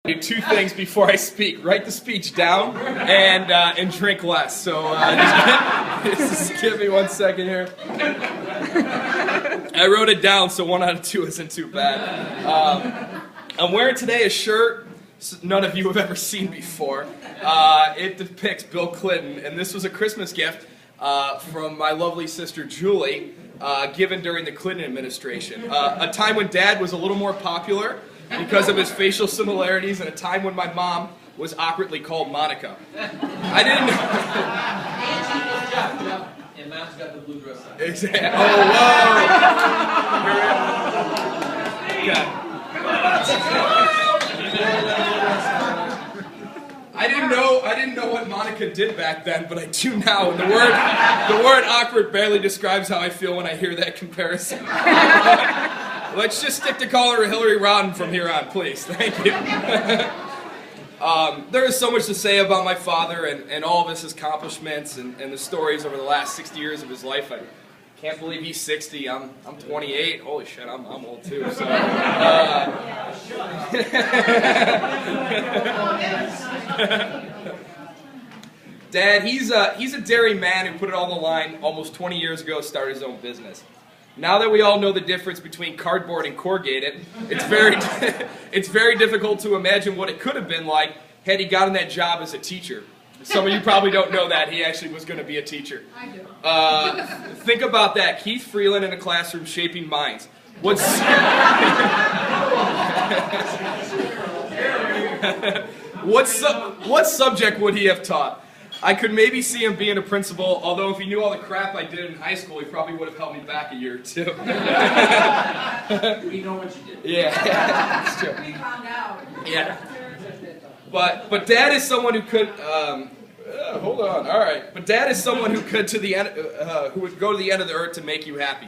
Do two things before I speak: write the speech down and drink less. So just give me 1 second here. I wrote it down, so 1 out of 2 isn't too bad. I'm wearing today a shirt none of you have ever seen before. It depicts Bill Clinton, and this was a Christmas gift from my lovely sister Julie, given during the Clinton administration. A time when Dad was a little more popular because of his facial similarities, and a time when my mom was awkwardly called Monica. I didn't know. And Mom's got the blue dress on. Exactly. Oh, whoa! Yeah. I didn't know what Monica did back then, but I do now. And the word awkward barely describes how I feel when I hear that comparison. Let's just stick to calling her Hillary Rodham from here on, please. Thank you. There is so much to say about my father and all of his accomplishments and the stories over the last 60 years of his life. I can't believe he's 60. I'm 28. Holy shit, I'm old too. So, Dad, he's a dairy man who put it on the line almost 20 years ago, started his own business. Now that we all know the difference between cardboard and corrugated, it's very difficult to imagine what it could have been like had he gotten that job as a teacher. Some of you probably don't know that. He actually was going to be a teacher. I do. Think about that. Keith Freeland in a classroom shaping minds. What subject would he have taught? I could maybe see him being a principal, although if he knew all the crap I did in high school, he probably would have held me back a year or two. We know what you did. Yeah, that's true. We found out. Yeah. But Dad is someone who could. Hold on. All right. But Dad is someone who could who would go to the end of the earth to make you happy.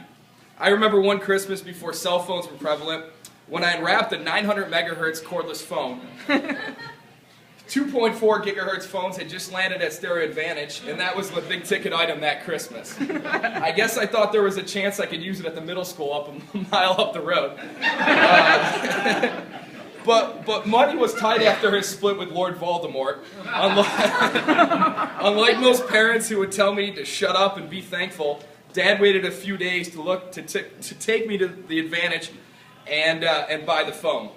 I remember one Christmas before cell phones were prevalent, when I unwrapped a 900 megahertz cordless phone. 2.4 gigahertz phones had just landed at Stereo Advantage, and that was the big ticket item that Christmas. I guess I thought there was a chance I could use it at the middle school up a mile up the road. But money was tight after his split with Lord Voldemort. Unlike most parents who would tell me to shut up and be thankful, Dad waited a few days to take me to the Advantage and buy the phone.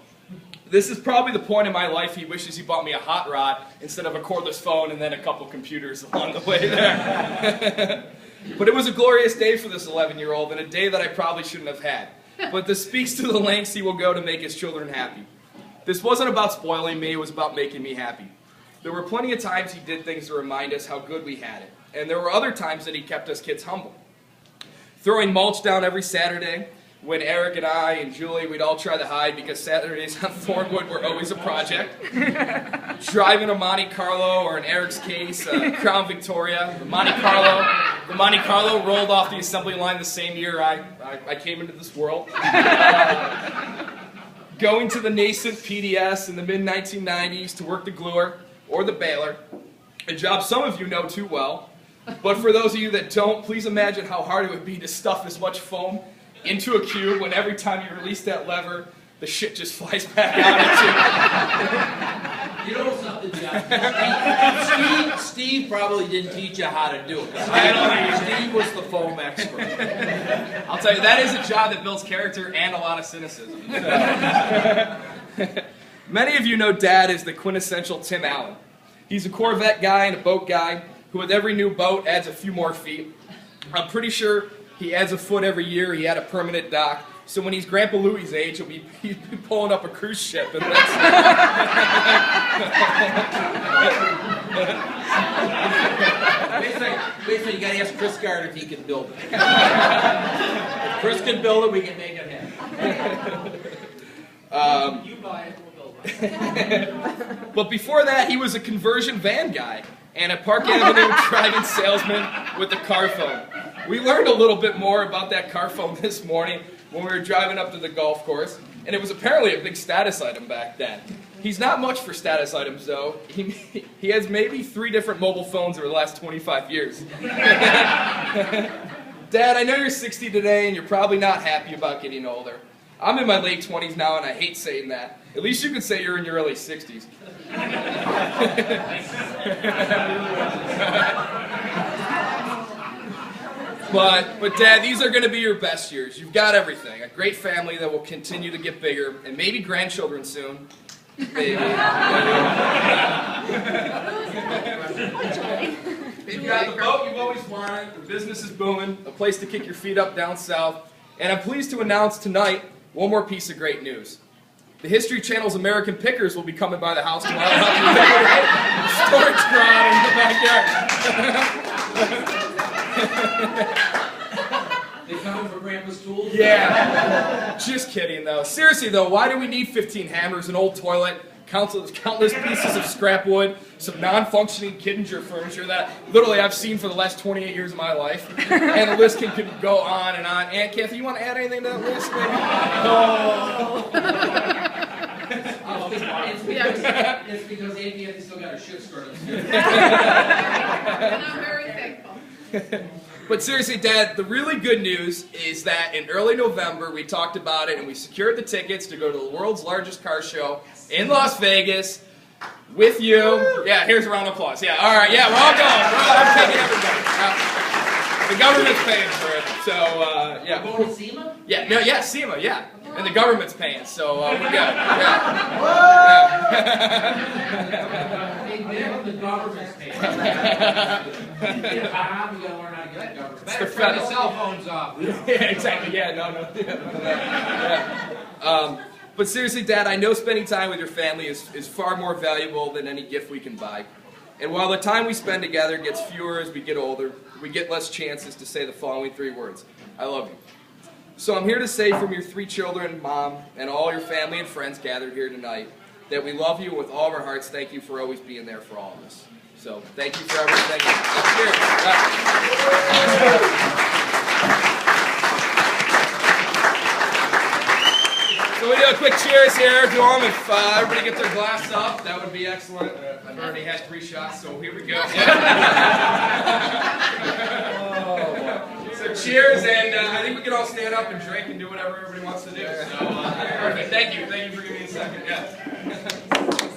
This is probably the point in my life he wishes he bought me a hot rod instead of a cordless phone and then a couple computers along the way there. But it was a glorious day for this 11-year-old, and a day that I probably shouldn't have had. But this speaks to the lengths he will go to make his children happy. This wasn't about spoiling me, it was about making me happy. There were plenty of times he did things to remind us how good we had it, and there were other times that he kept us kids humble. Throwing mulch down every Saturday, when Eric and I and Julie, we'd all try to hide because Saturdays on Thornwood were always a project. Driving a Monte Carlo, or in Eric's case, Crown Victoria. The Monte Carlo rolled off the assembly line the same year I came into this world. Going to the nascent PDS in the mid-1990s to work the gluer or the baler, a job some of you know too well. But for those of you that don't, please imagine how hard it would be to stuff as much foam into a cube when every time you release that lever, the shit just flies back out at You know something, John? Steve probably didn't teach you how to do it. Steve was the foam expert. I'll tell you, that is a job that builds character and a lot of cynicism. Many of you know Dad is the quintessential Tim Allen. He's a Corvette guy and a boat guy who with every new boat adds a few more feet. I'm pretty sure he adds a foot every year. He had a permanent dock. So when he's Grandpa Louie's age, he'll be pulling up a cruise ship. And Basically, you got to ask Chris Gard if he can build it. If Chris can build it, we can make it happen. You buy it, we'll build it. But before that, he was a conversion van guy and a Park Avenue driving salesman with a car phone. We learned a little bit more about that car phone this morning when we were driving up to the golf course, and it was apparently a big status item back then. He's not much for status items, though. He has maybe 3 different mobile phones over the last 25 years. Dad, I know you're 60 today, and you're probably not happy about getting older. I'm in my late 20s now, and I hate saying that. At least you can say you're in your early 60s. But Dad, these are going to be your best years. You've got everything. A great family that will continue to get bigger, and maybe grandchildren soon. Maybe. You've got the boat you've always wanted, the business is booming, a place to kick your feet up down south, and I'm pleased to announce tonight one more piece of great news. The History Channel's American Pickers will be coming by the house tomorrow to help you decorate the storage garage in the backyard. They coming for Grandpa's tools? Yeah. Just kidding, though. Seriously, though, why do we need 15 hammers, an old toilet, countless pieces of scrap wood, some non-functioning Kittinger furniture that literally I've seen for the last 28 years of my life? And the list can go on and on. Aunt Kathy, you want to add anything to that list, maybe? It's because Aunt Kathy still got her shit skirt on. And I'm very thankful. But seriously, Dad, the really good news is that in early November, we talked about it and we secured the tickets to go to the world's largest car show in Las Vegas with you. Yeah, here's a round of applause. Yeah, all right, yeah, we're all going. I'm taking everybody. The government's paying for it, so, yeah. Going to SEMA? Yeah, no, yeah, SEMA, yeah. And the government's paying, so we're good. Yeah. Hey, Nick, the government's paying. We gotta learn how to get the government. Better turn the cell phones off. Yeah, exactly. Yeah, no. Yeah. But seriously, Dad, I know spending time with your family is far more valuable than any gift we can buy. And while the time we spend together gets fewer as we get older, we get less chances to say the following 3 words. I love you. So I'm here to say from your 3 children, Mom, and all your family and friends gathered here tonight, that we love you and with all of our hearts. Thank you for always being there for all of us. So thank you for everything. Cheers. So we do a quick cheers here to them. If everybody gets their glass up, that would be excellent. I've already had 3 shots, so here we go. So cheers, and I think we can all stand up and drink and do whatever everybody wants to do. So perfect. Thank you for giving me a second. Yeah.